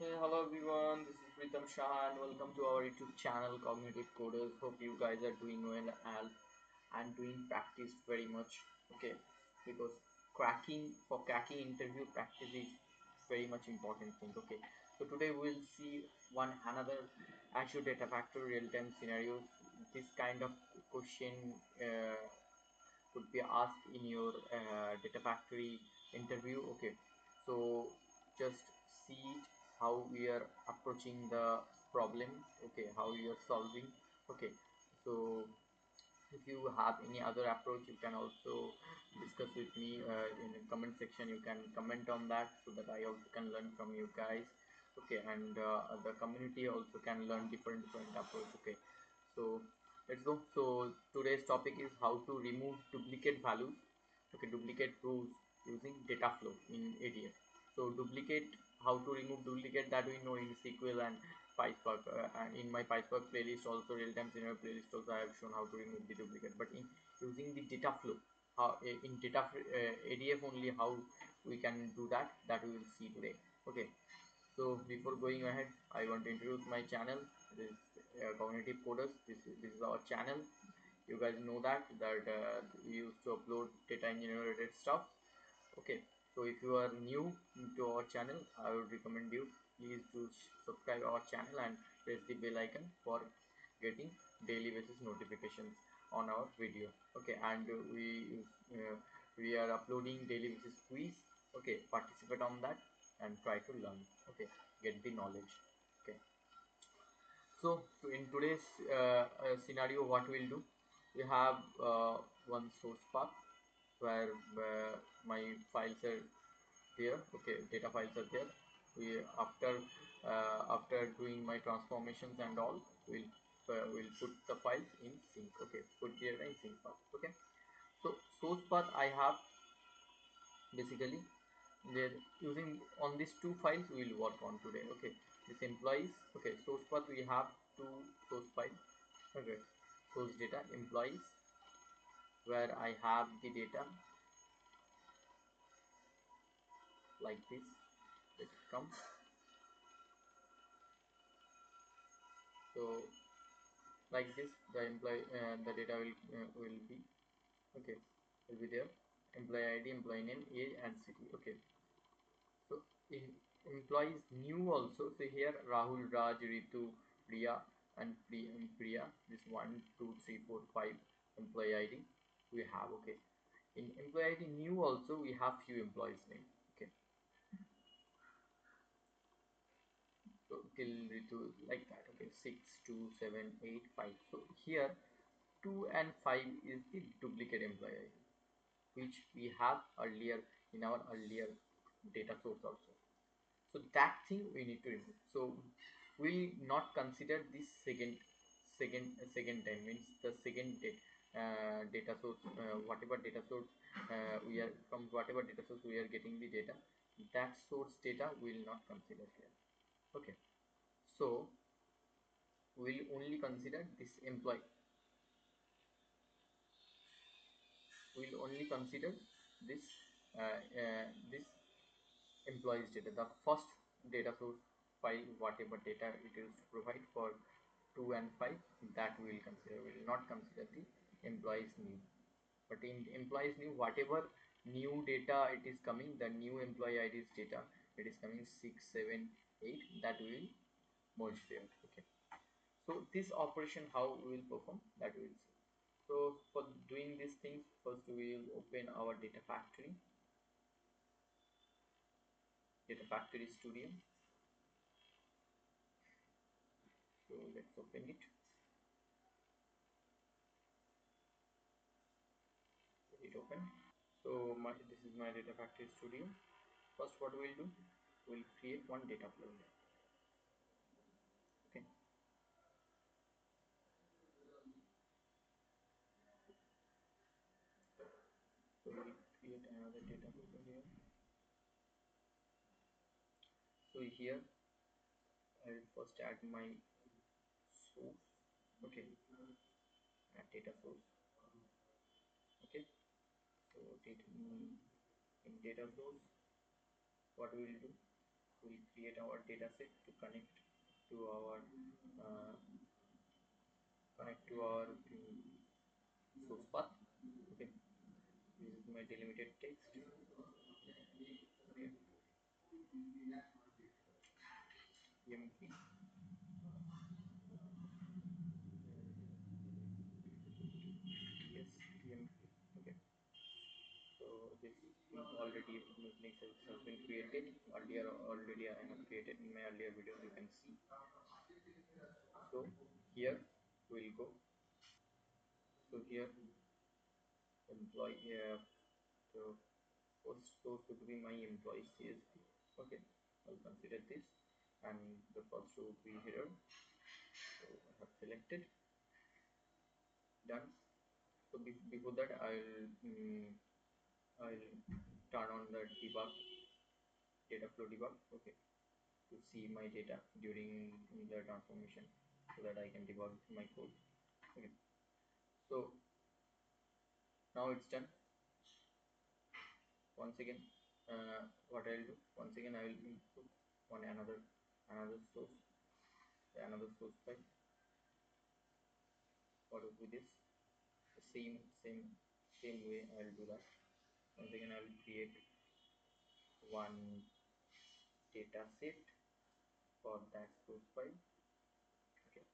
Hey, hello everyone, this is Pritam Shah and welcome to our YouTube channel CognitiveCoders. Hope you guys are doing well and doing practice very much. Okay, because cracking interview practice is very much important thing. Okay, so today we'll see one another Azure Data Factory real-time scenarios. This kind of question could be asked in your data factory interview. Okay, so just see it, how we are approaching the problem. Okay, how we are solving. Okay, so if you have any other approach, you can also discuss with me in the comment section. You can comment on that so that I also can learn from you guys. Okay, and the community also can learn different approach. Okay, so let's go. So today's topic is how to remove duplicate values. Okay, duplicate rows using data flow in ADF. So duplicate, how to remove duplicate, that we know in SQL and PySpark. And in my PySpark playlist also, real-time scenario playlist also, I have shown how to remove the duplicate. But in using the data flow, how in ADF only, how we can do that, that we will see today. Okay, so before going ahead, I want to introduce my channel. This is Cognitive Coders. This is our channel. You guys know that we used to upload data engineering related stuff. Okay, so if you are new to our channel, I would recommend you please to subscribe our channel and press the bell icon for getting daily basis notifications on our video. Okay, and we are uploading daily basis quiz. Okay, participate on that and try to learn. Okay, get the knowledge. Okay, so in today's scenario, what we'll do, we have one source path where my files are there. Okay, data files are there. We after doing my transformations and all, we'll put the files in sync. Okay, put the data in sync path. Okay, so source path I have, basically they're using on these two files we will work on today. Okay, this employees. Okay, source path we have two source files. Okay, source data employees, where I have the data like this. Let it come. So like this, the employee the data will be, okay, will be there. Employee ID, employee name, age and city. Okay, so in employees new also, so here Rahul, Raj, Ritu, Priya and Priya, this 1 2 3 4 5 employee ID we have. Okay, in employee ID new also we have few employees name. Okay, so till Ritu, like that. Okay, 6 2 7 8 5. So here 2 and 5 is the duplicate employee ID, which we have earlier in our earlier data source also. So that thing we need to remove. So we'll not consider this second time, means the second data source, whatever data source we are from, whatever data source we are getting the data, that source data will not consider here. Okay, so we'll only consider this employee. We'll only consider this this employees data, the first data source file, whatever data it is to provide for 2 and 5, that we will consider. We will not consider the employees new. But in employees new, whatever new data it is coming, the new employee IDs data it is coming 6 7 8, that we will merge there. Okay, so this operation how we will perform, that we will see. So for doing these things, first we will open our data factory studio. So let's open it. It open. So this is my data factory studio. First what we'll do, we'll create one data flow. Okay, so we'll create another data flow here. So here I'll first add my source. Okay, add data source. Okay, so in data source, what we will do, we'll create our data set to to our uh, connect to our source path. Okay, this is my delimited text. Okay, mp yes mp. Okay, so this already makes it has been created earlier. Already I have created in my earlier video. You can see. So here we'll go. So here employee so first source would be my employee CSV. Okay, I'll consider this, and the first row would be header. So I have selected, done. So before that, I'll turn on the debug data flow debug. Okay, to see my data during the transformation, so that I can debug my code. Okay, so now it's done. Once again, what I'll do, once again I will input on another source, another source file. What will be this? The same way I'll do that. Once again I will create one data set for that source file. Okay,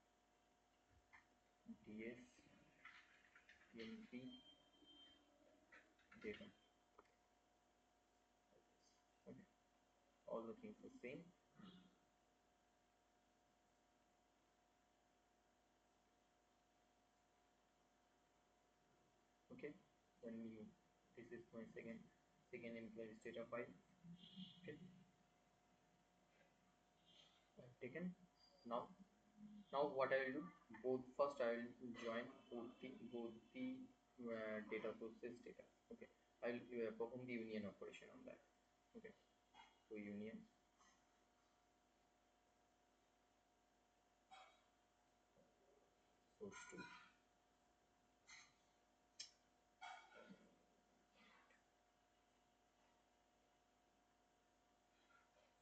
ds mp data. Okay, all the things the same. Okay, then you this is my second employees data file. Okay, I've taken. Now what I will do, both first I will join both the data sources data. Okay, I'll perform the union operation on that. Okay, so union source 2,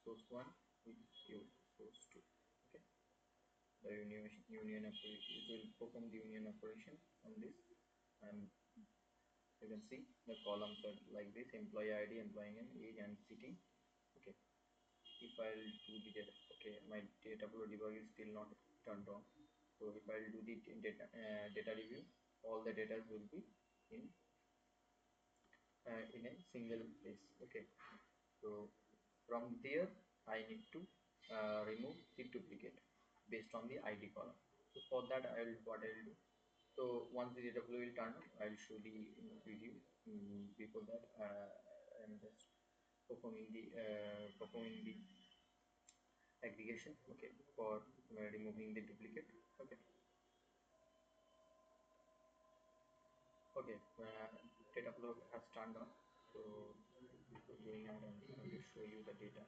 source 1 with source 2. Okay, the union operation, it will perform the union operation on this, and you can see the columns are like this: employee ID, employee name, age, and city. Okay, if I'll do the data, okay, my data flow debug is still not turned on. So if I'll do the data review, all the data will be in in a single place. Okay, so from there I need to remove the duplicate based on the ID column. So for that I'll do. So once the data flow will turn on, I'll show the preview. Before that, I'm just performing the aggregation. Okay, for removing the duplicate. Okay, okay. Data flow has turned on. So before going ahead, I will show you the data.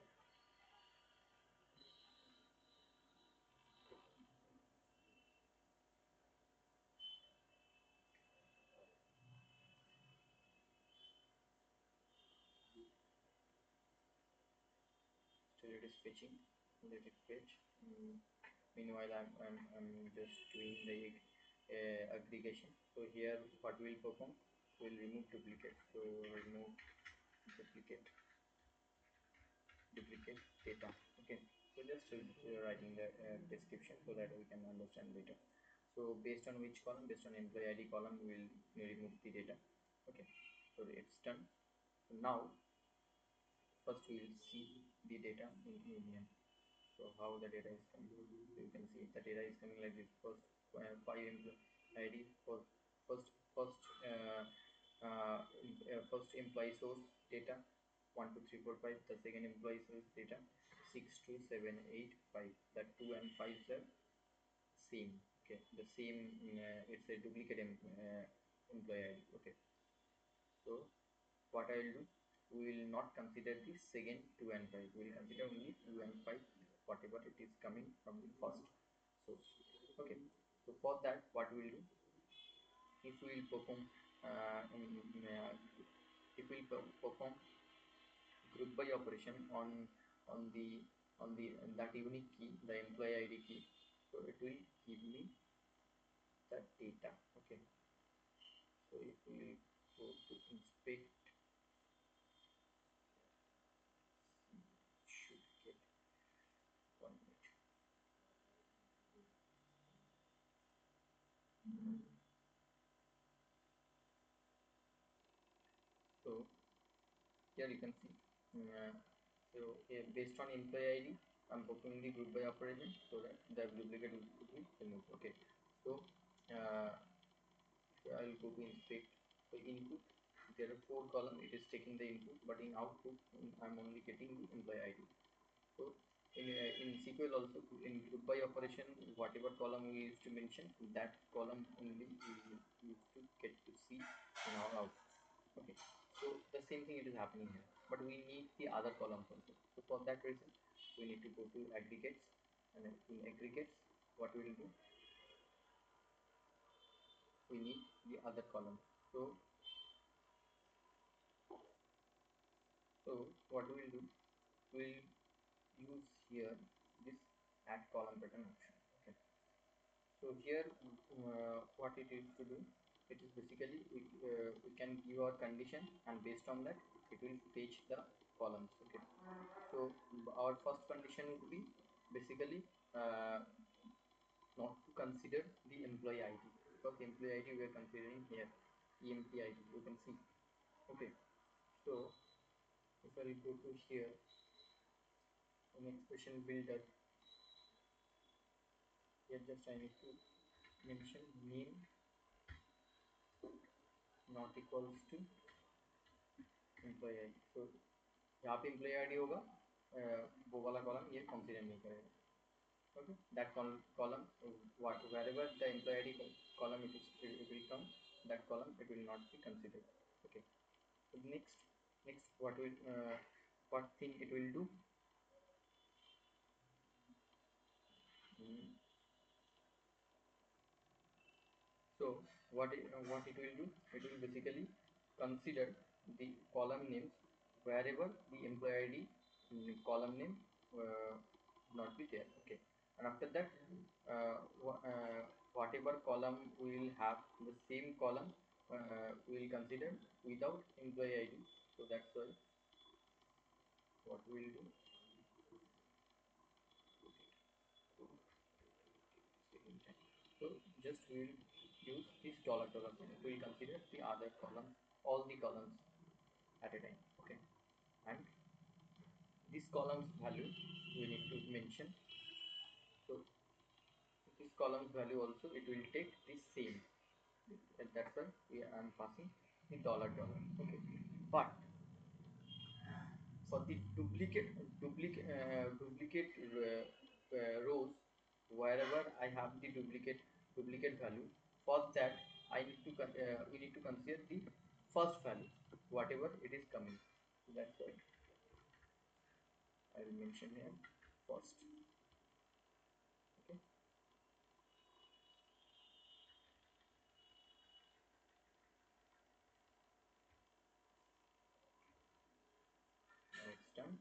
Still it is fetching. Let it fetch. Meanwhile, I'm just doing the aggregation. So here, what will perform? Will remove duplicate. So remove duplicate data. Okay, so just writing the description so that we can understand better. So based on which column? Based on employee ID column, we will remove the data. Okay, so it's done. So now first we will see the data in union. So how the data is coming? So you can see the data is coming like this: first five employee ID for first employee source data 1 2 3 4 5. The second employee source data 6 2 7 8 5. The 2 and 5 are same. Okay, the same. It's a duplicate employee ID. Okay, so what I will do, we will not consider the second 2 and 5. We will consider only 2 and 5, whatever it is coming from the first source. Okay, so for that, what we will do, if we will perform if we will perform group by operation on on the that unique key, the employee ID key. So it will give me that data. Okay. So if we go to inspect, should get 1 minute. So here you can see. Uh, so here based on employee ID, I'm performing the group by operation so that the duplicate will be removed. Okay. So I will go to inspect. So input, there are 4 columns. It is taking the input, but in output, I'm only getting the employee ID. So in SQL also, in group by operation, whatever column we used to mention, that column only we used to get to see in our output. Okay. So the same thing it is happening here, but we need the other columns also. So for that reason, we need to go to aggregates, and then in aggregates, what we will do, we need the other column. So what we will do, we'll use here this add column button option. Okay. So here, what it is to do, it is basically we can give our condition, and based on that, it will fetch the columns. Okay. So our first condition would be basically not to consider the employee ID, because employee ID we are considering here EMP ID. You can see. Okay. So if I go to here, an expression builder, here just I need to mention name not equals to employee ID. So यहाँ पे employee ID होगा, वो वाला column ये consider नहीं करेगा. Okay, that column, wherever the employee ID column it will come, that column it will not be considered. Okay. So next what thing it will do? Mm, So what it will do? It will basically consider the column names wherever the employee ID column name not be there. Okay, and after that, whatever column will have the same column, we will consider without employee ID. So that's why what we will do. So just we will use this dollar sign. We will consider the other columns, all the columns at a time. Okay, and this column's value we need to mention. So this column's value also it will take the same, and that's why I'm passing the dollar. Okay, but for the duplicate rows, wherever I have the duplicate value, for that I need to we need to consider the first value, whatever it is coming. So that's why I will mention here first. Okay. Next time,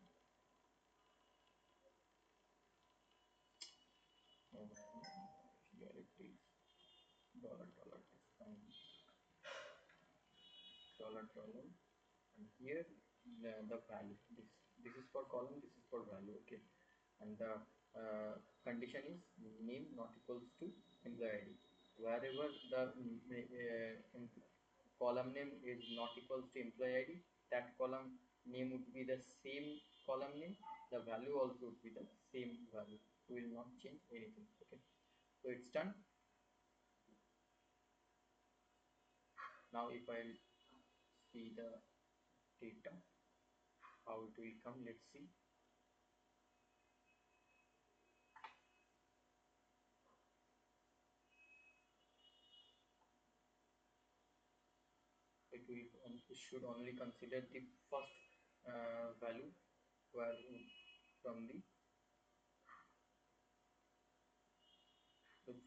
here it is dollar define dollar, and here the value, this is for column, this is for value. Okay, and the condition is name not equals to employee ID. Wherever the column name is not equals to employee ID, that column name would be the same column name, the value also would be the same value. We will not change anything. Okay, so it's done. Now if I see the data, how it will come, let's see. It should only consider the first value from the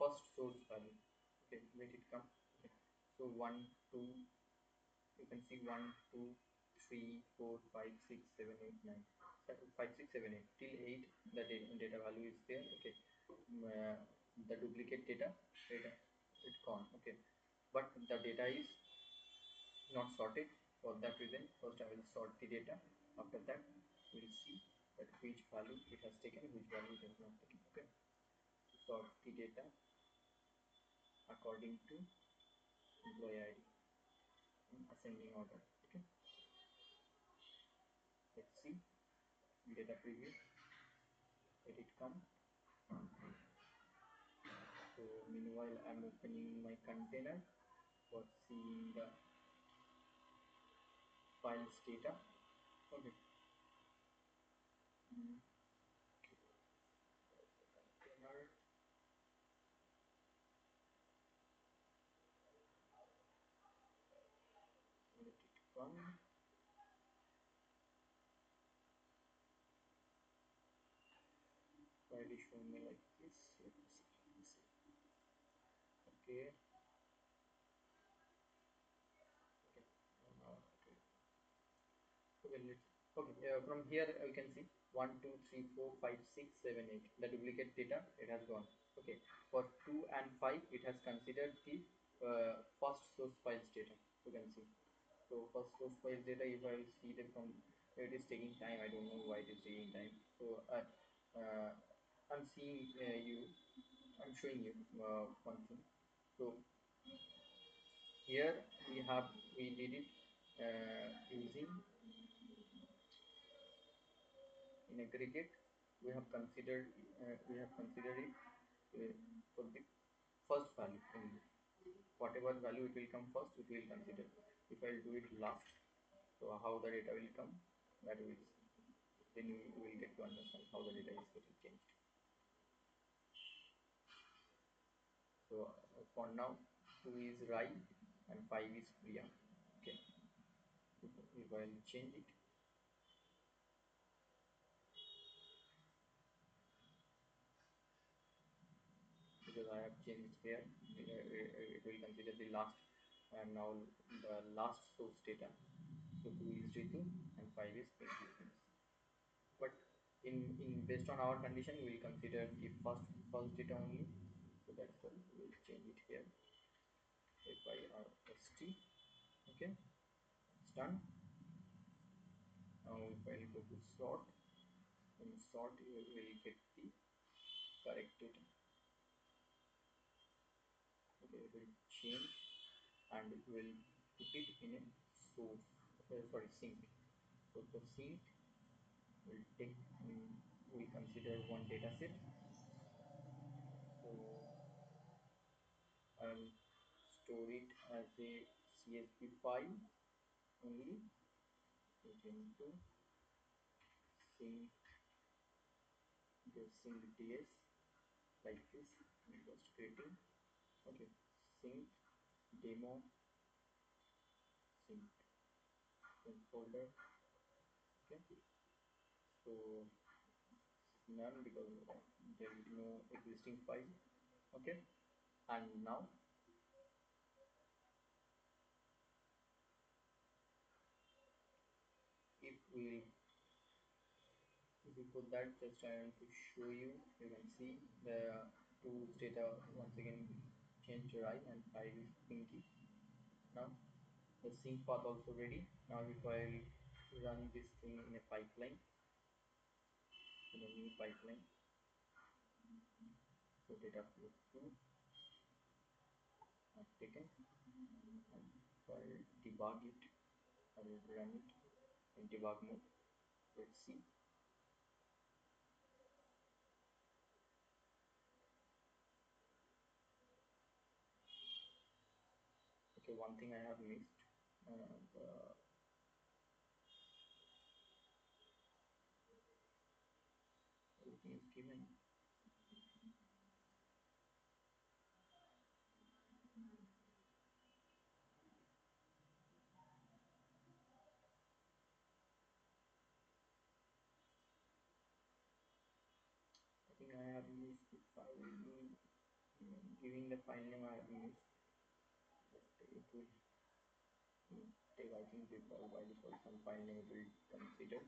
first source value. Okay, let it come. Okay. So 1 2, you can see 1 2 3 4 5 6 7 8 9. 5 6 7 8 till 8 the data value is there. Okay. uh, the duplicate data it's gone. Okay, but the data is not sorted. For that reason, first I will sort the data. After that, we'll see that which value it has taken, which value it has not taken. Okay, sort the data according to employee ID in ascending order. Okay, let's see data preview. Let it come. So meanwhile, I'm opening my container for seeing the files data. Okay. Mm, container. Let it come. Why it is showing me like this? Let me see. Let me see. Okay. Okay. Okay. Okay. From here you can see 1, 2, 3, 4, 5, 6, 7, 8. The duplicate data it has gone. Okay. For 2 and 5, it has considered the first source files data. You can see. So first source files data, if I will see them from, it is taking time. I don't know why it is taking time. So uh, I'm seeing I'm showing you one thing. So here we did it using in aggregate. We have considered it for the first value. Only whatever value it will come first, it will consider. If I'll do it last, so how the data will come, that will then you will get to understand how the data is getting changed. So for now, 2 is Rai and 5 is Priya. Okay, if I'll change it, because I have changed here, it will consider the last and now the last source data. So 2 is Ritu and 5 is Pinky. But in based on our condition, we will consider the first data only. So that's why we will change it here. FIRST. Okay, it's done. Now if I go to sort, in sort you will get the correct data. Okay, it will change and it will put it in a source. Sorry, sink. So the sink will take will consider one data set. So I'll store it as a CSV file only. Put into sink the sink ds like this. Illustrating. Okay, sink demo sink folder. Okay, so none because there is no existing file. Okay, and now if we if we put that, just I want to show you, you can see the two data once again change right and 5 is pinky. Now the sync path also ready. Now if I run this thing in a pipeline, in a new pipeline, so data flow through I've taken, and if I debug it, I will run it in debug mode. Let's see. Okay, one thing I have missed. The everything is given. I think I have missed the file name. Giving the file name I have missed. But it will take, I think, before by default some file name will consider.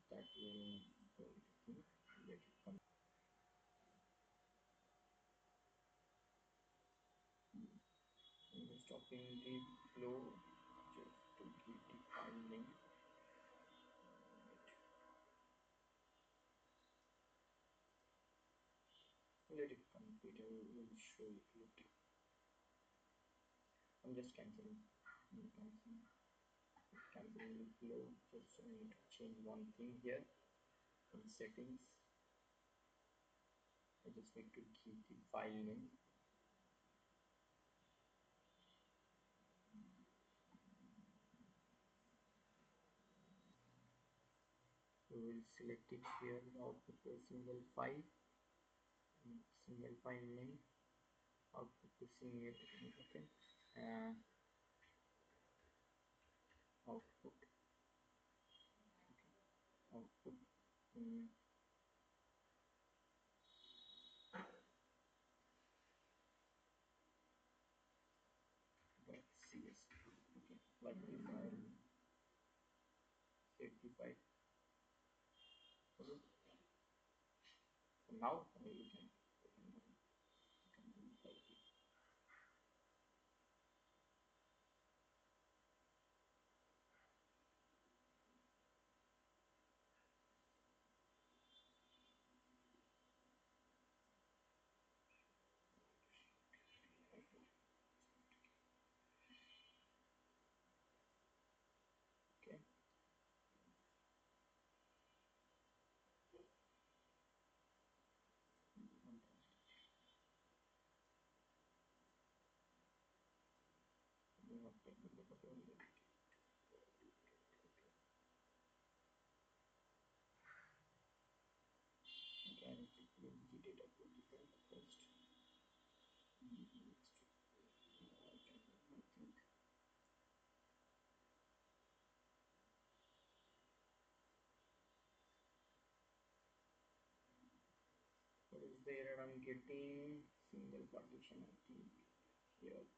that will going to think. Let it come. I'm just stopping the flow just to keep the file name. Let it complete. I will show you later. I'm just cancelling. Cancelling the flow. Just I need to change one thing here in settings. I just need to keep the file name. We will select it here. Output to a single file. Single file name. Output to single. Okay. Output. Output. Um, .cs. Okay. Like the file. Save the file. Okay. So now we can do like this. Okay. We have technical audio. Okay, I need to close the data protocol first. Next, I think what is the error I'm getting? Single partition, I think here.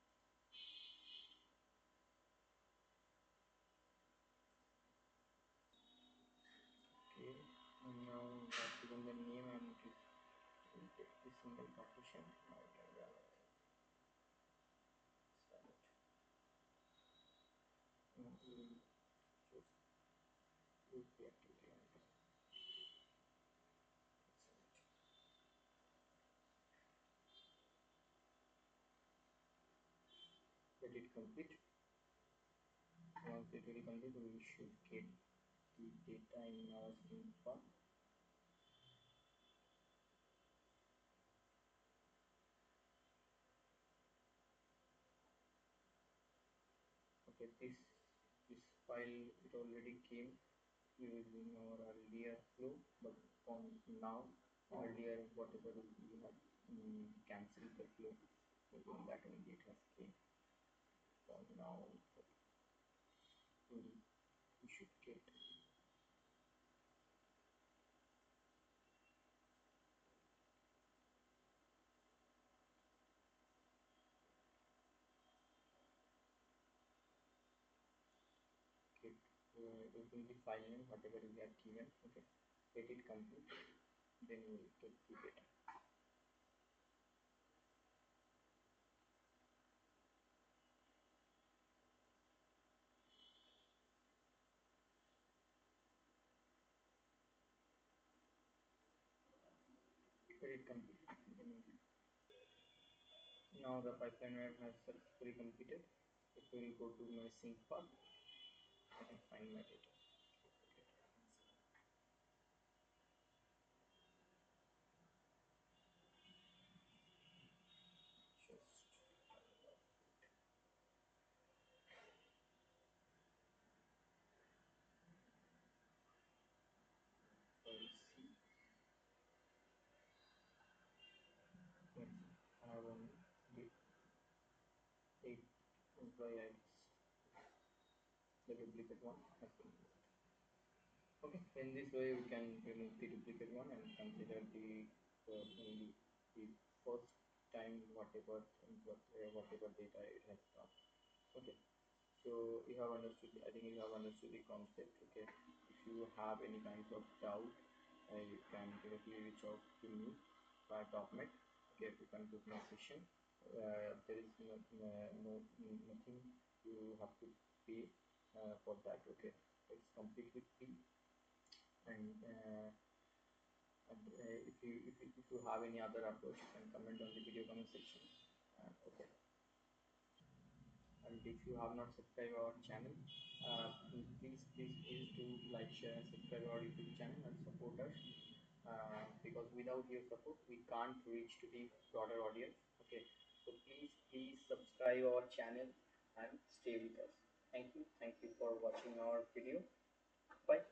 Okay, and now I've given the name and it will take the single partition. Now I can run it. Start. Now we will just loop the activity on it. Let it complete. Once it will complete, we should get the data in our sync path. Okay, this file it already came using our earlier flow, but on now earlier whatever we had cancelled the flow, so on that only it has came. So now we should get get using the file name whatever we have given. Okay, let it complete, then we will get the data. Let it complete. Now the pipeline web has successfully completed. It will go to my sync path. I can find my data. Just see. Yes, I have only the 8 employee IDs. The duplicate one has been removed. Okay, in this way we can remove the duplicate one and consider the only the first time whatever data it has come. Okay, so you have understood. I think you have understood the concept. Okay, you have any kinds of doubt, you can directly reach out to me via topnet. Okay, to conclude my session, there is nothing you have to pay for that. Okay, it's completely free. And if you have any other approach, you can comment on the video comment section. Okay, and if you have not subscribed our channel, please do like, share, and subscribe our YouTube channel and support us. Because without your support, we can't reach to the broader audience. Okay, so please subscribe our channel and stay with us. Thank you for watching our video. Bye.